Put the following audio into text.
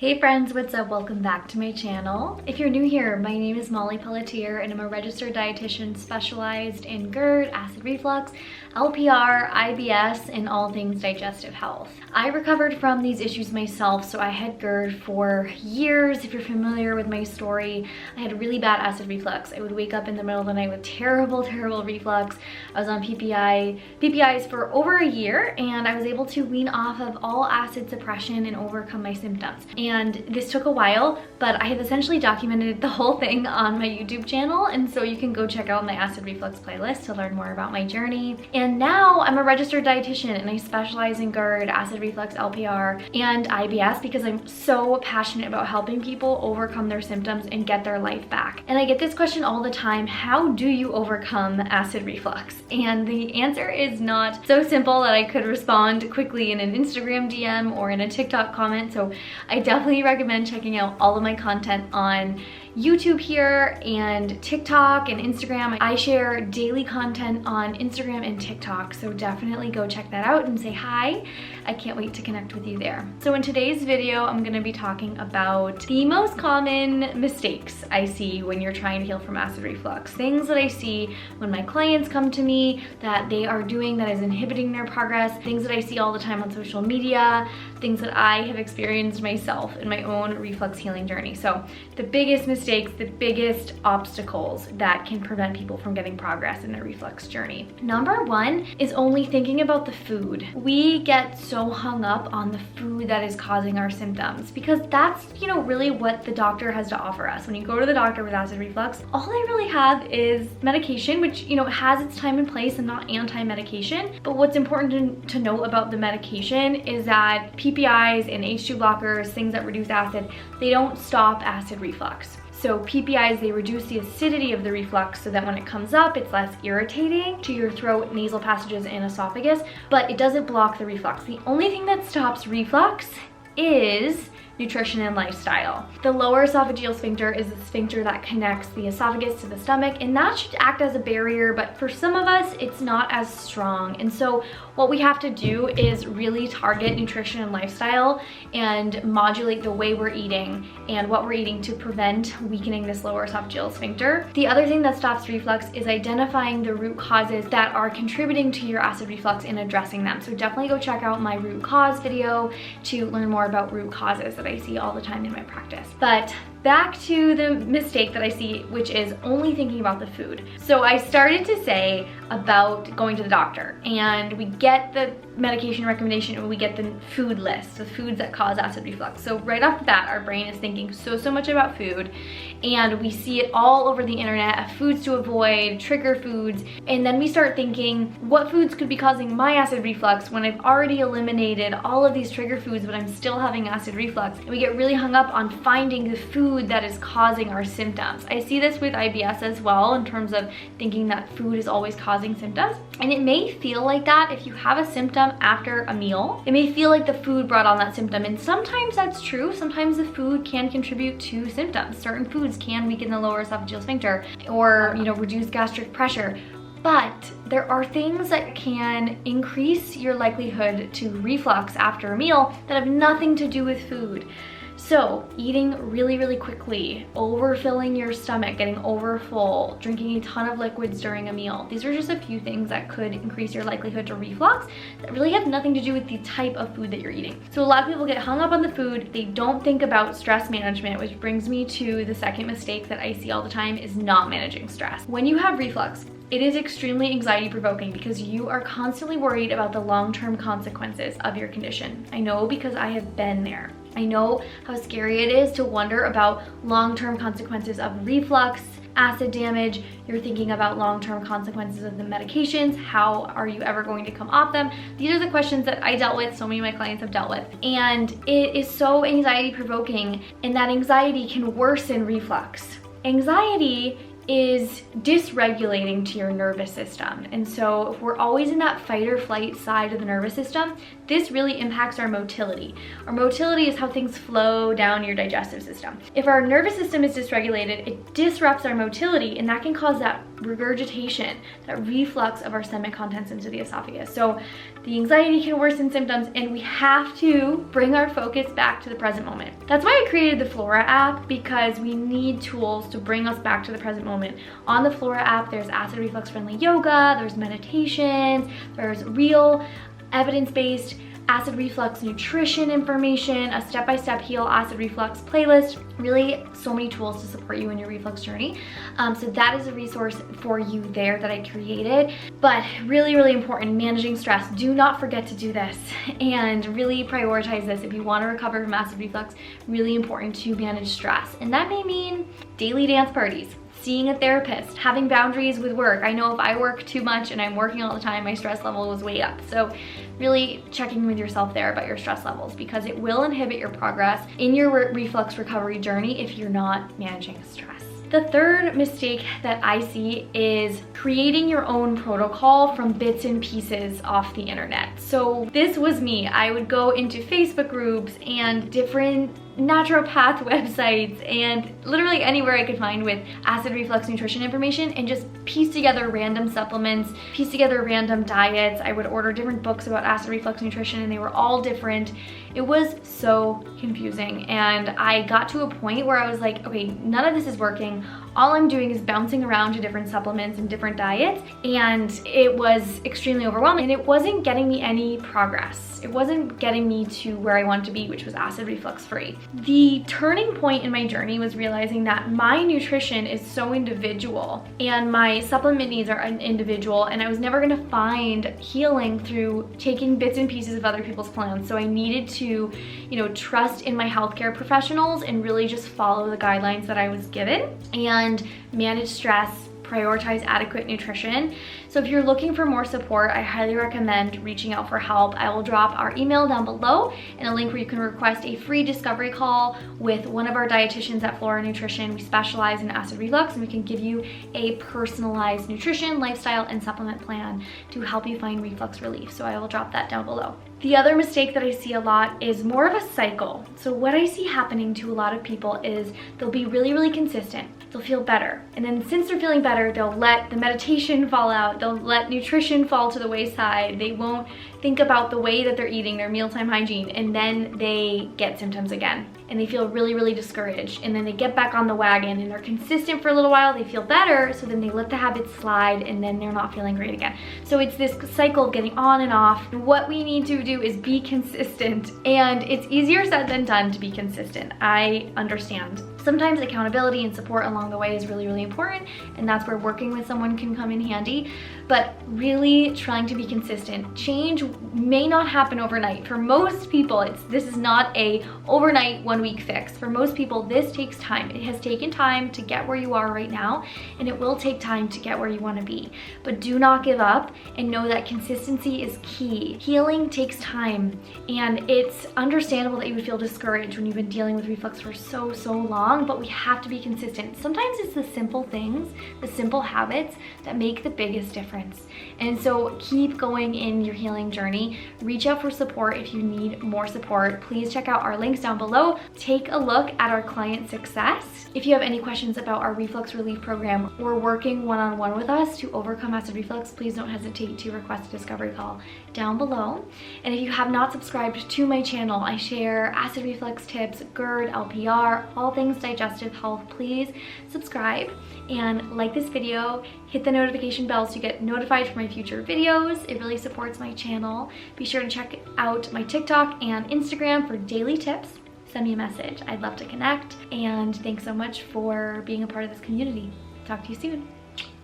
Hey friends, what's up? Welcome back to my channel. If you're new here, my name is Molly Pelletier and I'm a registered dietitian specialized in GERD, acid reflux, LPR, IBS, and all things digestive health. I recovered from these issues myself, so I had GERD for years. If you're familiar with my story, I had really bad acid reflux. I would wake up in the middle of the night with terrible reflux. I was on PPIs for over a year, and I was able to wean off of all acid suppression and overcome my symptoms. And this took a while, but I have essentially documented the whole thing on my YouTube channel, and so you can go check out my acid reflux playlist to learn more about my journey. And now I'm a registered dietitian and I specialize in GERD, acid reflux, LPR, and IBS because I'm so passionate about helping people overcome their symptoms and get their life back. And I get this question all the time: how do you overcome acid reflux? And the answer is not so simple that I could respond quickly in an Instagram DM or in a TikTok comment, so I definitely recommend checking out all of my content on YouTube here and TikTok and Instagram. I share daily content on Instagram and TikTok, so definitely go check that out and say hi. I can't wait to connect with you there. So in today's video, I'm gonna be talking about the most common mistakes I see when you're trying to heal from acid reflux. Things that I see when my clients come to me that they are doing that is inhibiting their progress, things that I see all the time on social media, things that I have experienced myself in my own reflux healing journey. So the biggest mistakes, the biggest obstacles that can prevent people from getting progress in their reflux journey. Number one is only thinking about the food. We get so hung up on the food that is causing our symptoms because that's, really what the doctor has to offer us. When you go to the doctor with acid reflux, all they really have is medication, which, has its time and place and not anti-medication. But what's important to know about the medication is that PPIs and H2 blockers, things that reduce acid, they don't stop acid reflux. So PPIs, they reduce the acidity of the reflux so that when it comes up, it's less irritating to your throat, nasal passages, and esophagus, but it doesn't block the reflux. The only thing that stops reflux is nutrition and lifestyle. The lower esophageal sphincter is the sphincter that connects the esophagus to the stomach, and that should act as a barrier, but for some of us, it's not as strong. And so what we have to do is really target nutrition and lifestyle and modulate the way we're eating and what we're eating to prevent weakening this lower esophageal sphincter. The other thing that stops reflux is identifying the root causes that are contributing to your acid reflux and addressing them. So definitely go check out my root cause video to learn more about root causes that I see all the time in my practice. But back to the mistake that I see, which is only thinking about the food. So I started to say about going to the doctor, and we get the medication recommendation and we get the food list, the foods that cause acid reflux. So right off the bat, our brain is thinking so much about food, and we see it all over the internet, foods to avoid, trigger foods, and then we start thinking, what foods could be causing my acid reflux when I've already eliminated all of these trigger foods, but I'm still having acid reflux? And we get really hung up on finding the food that is causing our symptoms. I see this with IBS as well, in terms of thinking that food is always causing symptoms. And it may feel like that if you have a symptom after a meal. It may feel like the food brought on that symptom, and sometimes that's true. Sometimes the food can contribute to symptoms. Certain foods can weaken the lower esophageal sphincter or, reduce gastric pressure. But there are things that can increase your likelihood to reflux after a meal that have nothing to do with food. So eating really quickly, overfilling your stomach, getting overfull, drinking a ton of liquids during a meal. These are just a few things that could increase your likelihood to reflux that really have nothing to do with the type of food that you're eating. So a lot of people get hung up on the food. They don't think about stress management, which brings me to the second mistake that I see all the time is not managing stress. When you have reflux, it is extremely anxiety provoking because you are constantly worried about the long-term consequences of your condition. I know because I have been there. I know how scary it is to wonder about long-term consequences of reflux, acid damage. You're thinking about long-term consequences of the medications. How are you ever going to come off them? These are the questions that I dealt with, so many of my clients have dealt with. And it is so anxiety provoking, and that anxiety can worsen reflux. Anxiety is dysregulating to your nervous system. And so if we're always in that fight or flight side of the nervous system, this really impacts our motility. Our motility is how things flow down your digestive system. If our nervous system is dysregulated, it disrupts our motility, and that can cause that regurgitation, that reflux of our stomach contents into the esophagus. So the anxiety can worsen symptoms, and we have to bring our focus back to the present moment. That's why I created the Flora app, because we need tools to bring us back to the present moment. On the Flora app, there's acid reflux friendly yoga, there's meditations, there's real evidence-based acid reflux nutrition information, a step-by-step heal acid reflux playlist, really so many tools to support you in your reflux journey. So that is a resource for you there that I created. But really, really important, managing stress. Do not forget to do this and really prioritize this. If you want to recover from acid reflux, really important to manage stress. And that may mean daily dance parties, seeing a therapist, having boundaries with work. I know if I work too much and I'm working all the time, my stress level was way up. So really checking with yourself there about your stress levels, because it will inhibit your progress in your reflux recovery journey if you're not managing stress. The third mistake that I see is creating your own protocol from bits and pieces off the internet. So this was me. I would go into Facebook groups and different naturopath websites and literally anywhere I could find with acid reflux nutrition information, and just piece together random supplements, piece together random diets. I would order different books about acid reflux nutrition, and they were all different. It was so confusing, and I got to a point where I was like, okay, none of this is working. All I'm doing is bouncing around to different supplements and different diets, and it was extremely overwhelming, and it wasn't getting me any progress. It wasn't getting me to where I wanted to be, which was acid reflux free. The turning point in my journey was realizing that my nutrition is so individual and my supplement needs are individual, and I was never gonna find healing through taking bits and pieces of other people's plans. So I needed to, trust in my healthcare professionals and really just follow the guidelines that I was given and manage stress, prioritize adequate nutrition. So if you're looking for more support, I highly recommend reaching out for help. I will drop our email down below and a link where you can request a free discovery call with one of our dietitians at Flora Nutrition. We specialize in acid reflux, and we can give you a personalized nutrition, lifestyle, and supplement plan to help you find reflux relief. So I will drop that down below. The other mistake that I see a lot is more of a cycle. So what I see happening to a lot of people is they'll be really, really consistent. They'll feel better. And then since they're feeling better, they'll let the meditation fall out. They'll let nutrition fall to the wayside. They won't think about the way that they're eating, their mealtime hygiene, and then they get symptoms again. And they feel really, really discouraged. And then they get back on the wagon and they're consistent for a little while, they feel better, so then they let the habits slide and then they're not feeling great again. So it's this cycle of getting on and off. And what we need to do is be consistent. And it's easier said than done to be consistent. I understand. Sometimes accountability and support along the way is really, really important, and that's where working with someone can come in handy. But really trying to be consistent. Change may not happen overnight. For most people, this is not a overnight 1 week fix. For most people, this takes time. It has taken time to get where you are right now, and it will take time to get where you want to be. But do not give up, and know that consistency is key. Healing takes time, and it's understandable that you would feel discouraged when you've been dealing with reflux for so long, but we have to be consistent. Sometimes it's the simple things, the simple habits that make the biggest difference. And so keep going in your healing journey. Reach out for support if you need more support. Please check out our links down below. Take a look at our client success. If you have any questions about our reflux relief program or working one-on-one with us to overcome acid reflux, please don't hesitate to request a discovery call down below. And if you have not subscribed to my channel, I share acid reflux tips, GERD, LPR, all things digestive health. Please subscribe and like this video. Hit the notification bell so you get notified for my future videos. It really supports my channel. Be sure to check out my TikTok and Instagram for daily tips. Send me a message. I'd love to connect. And thanks so much for being a part of this community. Talk to you soon.